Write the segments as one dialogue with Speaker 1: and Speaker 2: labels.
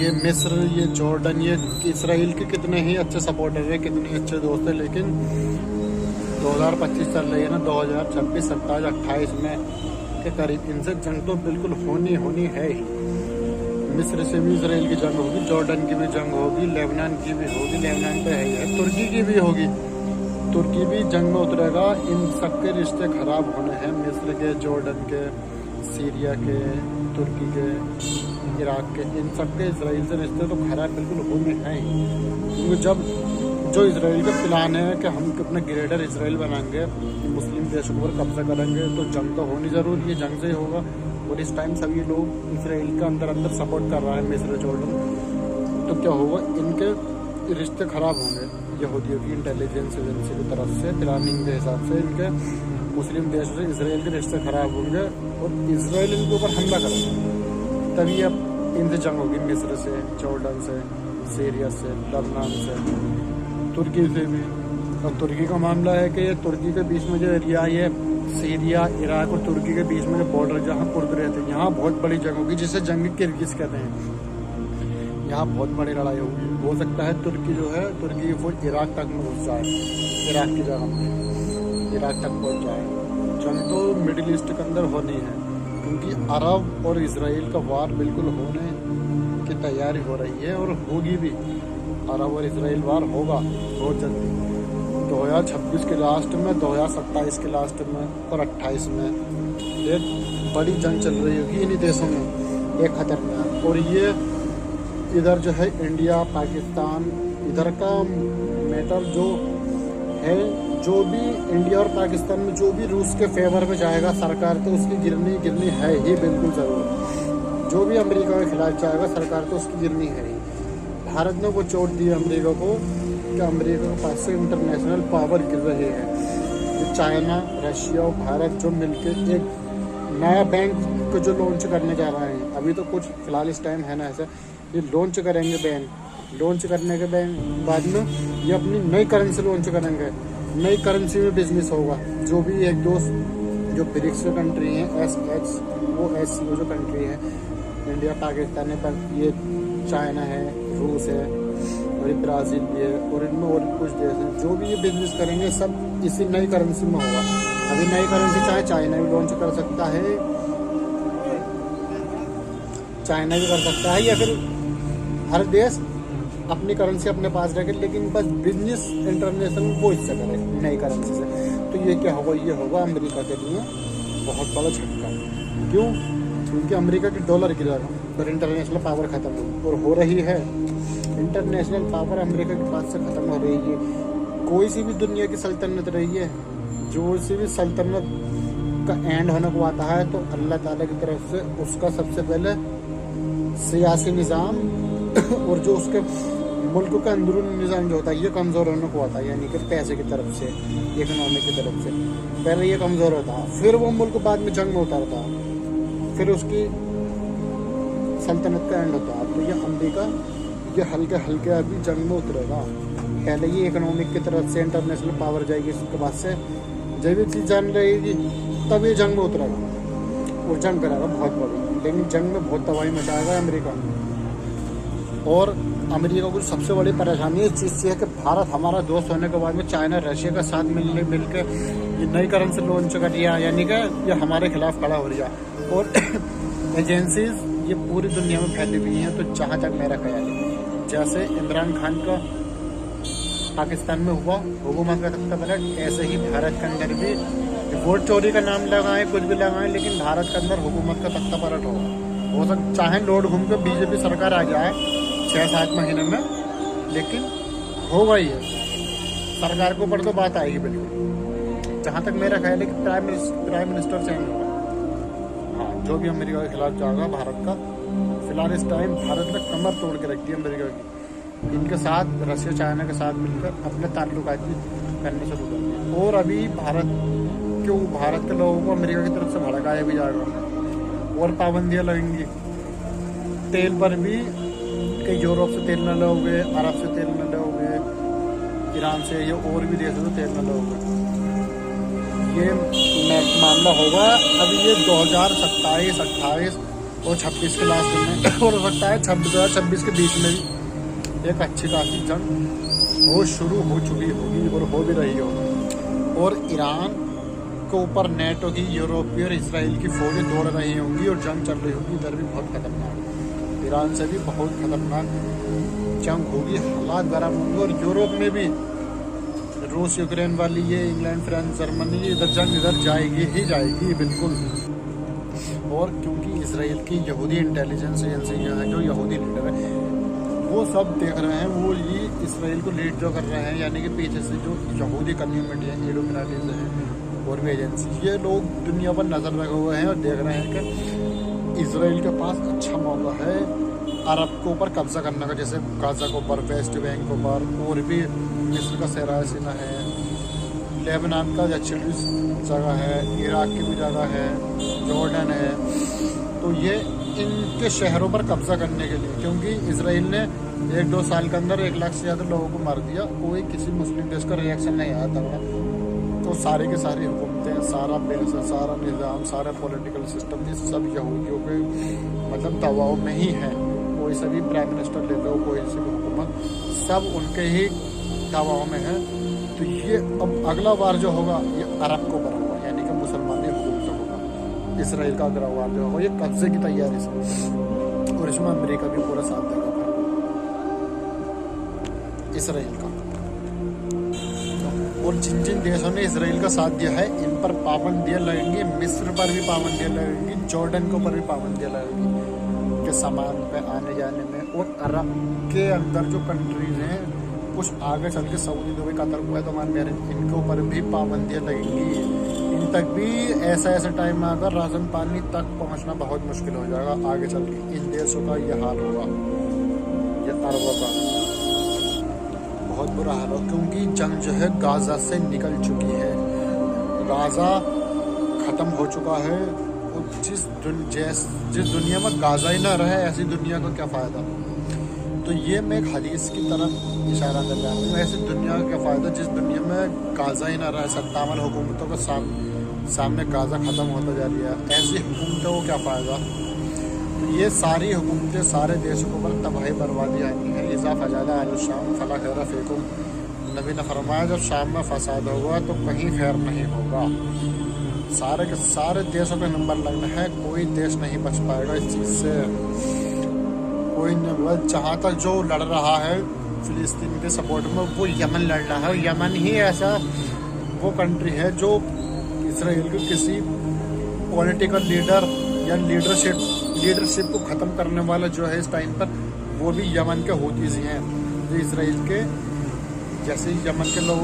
Speaker 1: ये मिस्र, ये जॉर्डन, ये इसराइल के कितने ही अच्छे सपोर्टर हैं, कितने अच्छे दोस्त हैं, लेकिन 2025 चल रही है ना, 2026, 27, 28 में के करीब इनसे जंग तो बिल्कुल होनी है ही। मिस्र से भी इसराइल की जंग होगी, जॉर्डन की भी जंग होगी, लेबनान की भी होगी, लेबनान पे है ही है, तुर्की की भी होगी, तुर्की भी जंग में उतरेगा। इन सबके रिश्ते खराब होने हैं, मिस्र के, जॉर्डन के, सीरिया के, तुर्की के, इराक के, इन सबके इसराइल से रिश्ते तो खराब बिल्कुल होने हैं ही। क्योंकि जब जो इसराइल का प्लान है कि हम अपना ग्रेटर इसराइल बनाएंगे, मुस्लिम देशों पर कब्जा करेंगे, तो जंग तो होनी ज़रूरी है, जंग से ही होगा। और इस टाइम सभी लोग इसराइल का अंदर सपोर्ट कर रहा है, मिस्र, जॉर्डन, तो क्या होगा, इनके रिश्ते खराब होंगे यहूदियों की इंटेलिजेंस एजेंसी की तरफ से प्लानिंग के हिसाब से। इनके मुस्लिम देशों से इसराइल के रिश्ते खराब होंगे और इसराइल इनके ऊपर हमला करेगा, तभी अब इनसे जंग होगी, मिस्र से, जॉर्डन से, सीरिया से, लेबनान से, तुर्की से भी। और तुर्की का मामला है कि ये तुर्की के बीच में जो एरिया है, सीरिया, इराक और तुर्की के बीच में जो बॉर्डर जहाँ कुर्द रहे थे, यहाँ बहुत बड़ी जंग होगी, जिसे जंग किर्गिज कहते हैं। यहाँ बहुत बड़ी लड़ाई होगी, हो सकता है तुर्की जो है, तुर्की की फौज इराक तक में घुस जाए, इराक की जगह में इराक तक पहुँच जाए। जंग तो मिडिल ईस्ट के अंदर होनी है, क्योंकि अरब और इसराइल का वार बिल्कुल होने की तैयारी हो रही है और होगी भी। अरब और इसराइल वार होगा बहुत जल्दी, 2026 के लास्ट में, 2027 के लास्ट में और 28 में एक बड़ी जंग चल रही होगी इन्हीं देशों में, एक खतरनाक। और ये इधर जो है इंडिया, पाकिस्तान, इधर का मैटर जो है, जो भी इंडिया और पाकिस्तान में जो भी रूस के फेवर में जाएगा सरकार, तो उसकी गिरनी है ही बिल्कुल ज़रूर। जो भी अमेरिका के खिलाफ जाएगा सरकार, तो उसकी गिरनी है ही। भारत ने वो चोट दी अमेरिका को कि अमेरिका के पास से इंटरनेशनल पावर गिर रही है। ये चाइना, रशिया और भारत जो मिलकर एक नया बैंक को जो लॉन्च करने जा रहे हैं, अभी तो कुछ फिलहाल इस टाइम है ना ऐसा, ये लॉन्च करेंगे बैंक, लॉन्च करने के बाद में ये अपनी नई करेंसी लॉन्च करेंगे, नई करेंसी में बिजनेस होगा। जो भी एक दोस्त जो ब्रिक्स कंट्री हैं, SCO जो कंट्री है, इंडिया, पाकिस्तान है, ये चाइना है, रूस है और ये ब्राज़ील भी है, और इनमें और कुछ देश हैं, जो भी ये बिजनेस करेंगे सब इसी नई करेंसी में होगा। अभी नई करेंसी चाहे चाइना भी लॉन्च कर सकता है, चाइना भी कर सकता है, या फिर हर देश अपनी करेंसी अपने पास रखे, लेकिन बस बिजनेस इंटरनेशनल वो इससे करे नई करेंसी से। तो ये क्या होगा, ये होगा अमेरिका के लिए बहुत बड़ा झटका। क्यों? क्योंकि अमेरिका की डॉलर गिरेगा और इंटरनेशनल पावर ख़त्म होगी, और हो रही है। इंटरनेशनल पावर अमेरिका के पास से ख़त्म हो रही है। कोई सी भी दुनिया की सल्तनत रही है, जो सी भी सल्तनत का एंड होने को आता है, तो अल्लाह ताला की तरफ से उसका सबसे पहले सियासी निज़ाम और जो उसके मुल्क का अंदरूनी निज़ाम जो होता है, ये कमज़ोर होने को आता है। यानी कि पैसे की तरफ से, इकोनॉमी की तरफ से पहले ये कमज़ोर होता है, फिर वो मुल्क बाद में जंग में उतरता है, फिर उसकी सल्तनत का एंड होता है। तो ये अमेरिका ये हल्के अभी जंग में उतरेगा। पहले ये इकोनॉमिक की तरफ से इंटरनेशनल पावर जाएगी, उसके बाद से जब भी चीज़ जान रहेगी तब ये जंग में उतरेगा और जंग करेगा बहुत बड़ी। लेकिन जंग में बहुत तबाही मचाएगा अमेरिका। और अमेरिका को सबसे बड़ी परेशानी इस चीज़ से है कि भारत हमारा दोस्त होने के बाद में चाइना, रशिया के साथ मिलकर ये नई करेंसी लॉन्च कर दिया, यानी कि ये हमारे खिलाफ खड़ा हो रहा। और एजेंसीज ये पूरी दुनिया में फैली हुई हैं। तो जहाँ तक मेरा ख्याल है, जैसे इमरान खान का पाकिस्तान में हुआ हुकूमत का तख्ता पलट, ऐसे ही भारत के अंदर भी वोट चोरी का नाम लगाएं, कुछ भी लगाएं, लेकिन भारत के अंदर हुकूमत का तख्ता पलट होगा। हो सकता चाहे लोड घूम के बीजेपी सरकार आ जाए 6-7 महीने में, लेकिन होगा ही है। सरकार के ऊपर तो बात आएगी बिल्कुल। जहाँ तक मेरा ख्याल है कि प्राइम मिनिस्टर चेंज होगा। हाँ, जो भी अमेरिका के खिलाफ जाएगा भारत का, फिलहाल इस टाइम भारत ने कमर तोड़ के रखी है अमेरिका की। इनके साथ रशिया, चाइना के साथ मिलकर अपने ताल्लुकात भी करने शुरू कर दिए। और अभी भारत के लोगों को अमेरिका की तरफ से भड़काया भी जाएगा और पाबंदियाँ लगेंगी तेल पर भी, कि यूरोप से तेल न लोगे, अरब से तेल न लोगे, ईरान से, ये और भी देशों से तेल न लोगे। ये मामला होगा। अभी ये 2027, 28 और 26 के लास्ट में, और हो सकता है 2026 के बीच में भी एक अच्छी खासी जंग वो शुरू हो चुकी होगी और हो भी रही होगी। और ईरान के ऊपर नेटो की, यूरोपीय और इसराइल की फौजें दौड़ रही होंगी और जंग चल रही होगी। इधर भी बहुत खतरनाक, ईरान से भी बहुत खतरनाक जंग होगी, हालात गर्म होंगे। और यूरोप में भी रूस यूक्रेन वाली ये इंग्लैंड फ्रांस जर्मनी इधर जंग इधर जाएगी ही जाएगी बिल्कुल। और क्योंकि इसराइल की यहूदी इंटेलिजेंस एजेंसियाँ हैं, जो यहूदी लीडर है वो सब देख रहे हैं, वो ये इसराइल को लीड जो कर रहे हैं, यानी कि पीछे से जो यहूदी कम्युनिटी है, इल्यूमिनाटीज हैं और भी एजेंसी, ये लोग दुनिया पर नज़र रखे हुए हैं और देख रहे हैं कि इसराइल के पास अच्छा मौका है अरब के ऊपर कब्जा करने का, जैसे गाजा के ऊपर, वेस्ट बैंक के ऊपर, और भी मिस्र का सहरा सीना है, लेबनान का अच्छी जगह है, इराक की भी जगह है, जॉर्डन है। तो ये इनके शहरों पर कब्जा करने के लिए, क्योंकि इसराइल ने 1-2 साल के अंदर 1 लाख से ज़्यादा लोगों को मार दिया, कोई किसी मुस्लिम देश का रिएक्शन नहीं आया था। तो सारी की सारी हुकूमतें, सारा बिजनेस, सारा निज़ाम, सारा पॉलिटिकल सिस्टम, ये सब यहूदियों के मतलब दबाव में ही है। कोई से भी प्राइम मिनिस्टर ले लो, कोई से भी हुकूमत, सब उनके ही दबाव में है। तो ये अब अगला बार जो होगा ये अरब को ऊपर होगा, यानी कि मुसलमानी हुकूमत होगा। इसराइल का अगला बार जो होगा ये कब्जे की तैयारी से, और इसमें अमेरिका भी पूरा साथ देगा इसराइल का। और जिन जिन देशों ने इसराइल का साथ दिया है इन पर पाबंदियाँ लगेंगी, मिस्र पर भी पाबंदियाँ लगेंगी, जॉर्डन के ऊपर भी पाबंदियाँ लगेंगी के सामान पे आने जाने में। और अरब के अंदर जो कंट्रीज हैं कुछ आगे चल के Saudi, Dubai, Qatar, Kuwait, Oman, Bahrain, इनके ऊपर भी पाबंदियाँ लगेंगी। इन तक भी ऐसा टाइम आकर राशन पानी तक पहुंचना बहुत मुश्किल हो जाएगा आगे चल के। इन देशों का यह हाल होगा, ये अरबों का बहुत बुरा हाल हो, क्योंकि जंग जो है गाजा से निकल चुकी है, गाजा ख़त्म हो चुका है। और जिस दुनिया में गाजा ही ना रहे, ऐसी दुनिया का क्या फ़ायदा। तो ये मैं एक हदीस की तरफ इशारा कर रहा हूँ, ऐसी दुनिया का क्या फ़ायदा जिस दुनिया में गाजा ही ना रहे, 57 हुकूमतों के सामने गाजा ख़त्म होता जा रही है, ऐसी हुकूमतों को क्या फ़ायदा। तो ये सारी हुकूमतें सारे देशों को पर तबाही बर्बादी आनी है। इज़ा फजादा आलशाम फला खैर फ़ीकुम, नबी ने फरमाया जब शाम में फसाद होगा तो कहीं खैर नहीं होगा। सारे के सारे देशों पे नंबर लगना है, कोई देश नहीं बच पाएगा इस चीज़ से, कोई नहीं। जहाँ तक जो लड़ रहा है फ़िलिस्तीन के सपोर्ट में, वो यमन लड़ रहा है। यमन ही ऐसा वो कंट्री है जो इसराइल के किसी पॉलिटिकल लीडर या लीडरशिप को ख़त्म करने वाला जो है इस टाइम पर, वो भी यमन के हूतीज़ हैं, जो इसराइल के जैसे यमन के लोग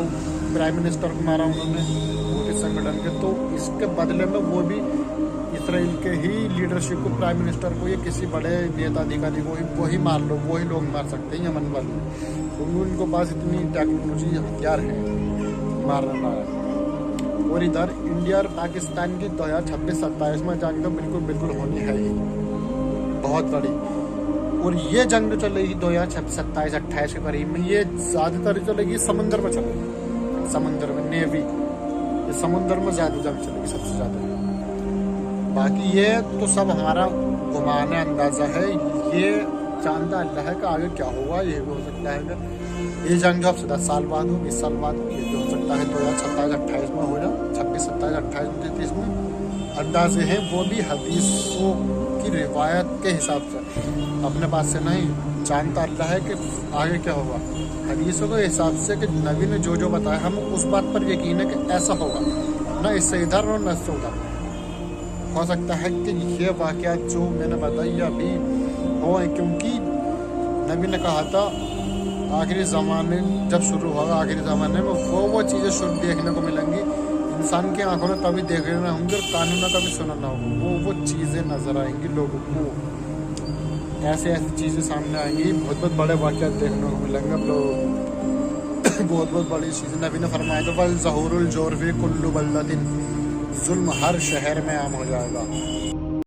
Speaker 1: प्राइम मिनिस्टर को मारा उन्होंने हूती संगठन के, तो इसके बदले में वो भी इसराइल के ही लीडरशिप को, प्राइम मिनिस्टर को या किसी बड़े नेता अधिकारी को वही मार लो, वही लोग मार सकते हैं यमन वाले, क्योंकि उनके पास इतनी टेक्नोलॉजी हथियार है मारने वाला। और इधर इंडिया और पाकिस्तान की 2026-27 में जंग तो बिल्कुल होनी है ही, बहुत बड़ी। और ये जंग जो चलेगी 2027-28 के करीब में, ये ज़्यादातर चलेगी समंदर में चलेगी, समंदर में नेवी, ये समुंदर में ज़्यादा जंग चलेगी सबसे ज़्यादा। बाकी ये तो सब हमारा घुमाने अंदाज़ा है, ये जानता अल्लाह है कि आगे क्या होगा। ये भी हो सकता है कि ये जंग जो अब से 10 साल बाद हो, 20 साल बाद हो, ये भी हो सकता है 2027-28 में हो जाए, 26-27-28-29 में। अंदाजे हैं वो भी हदीसों की रिवायत के हिसाब से, अपने पास से नहीं, जानता अल्लाह है कि आगे क्या होगा। हदीसों के हिसाब से कि नबी ने जो बताया, हम उस बात पर यकीन है कि ऐसा होगा, ना इससे इधर और न इससे उधर। हो सकता है कि ये वाक़या जो मैंने बताई अभी हो, क्योंकि नबी ने कहा था आखिरी ज़माने जब शुरू होगा, आखिरी ज़माने में वो चीज़ें शुरू देखने को मिलेंगी, इंसान की आंखों में तभी देखने होंगे और कानों में कभी सुना ना होगा, वो चीज़ें नज़र आएंगी लोगों को, ऐसे चीज़ें सामने आएंगी, बहुत बड़े वाक़यात देखने को मिलेंगे अब लोग, बहुत बड़ी चीज़ें। नबी ने फरमाया था वल ज़हूरुल जोर फ़ी कुल्लु बल्दतिन, जुल्म हर शहर में आम हो जाएगा।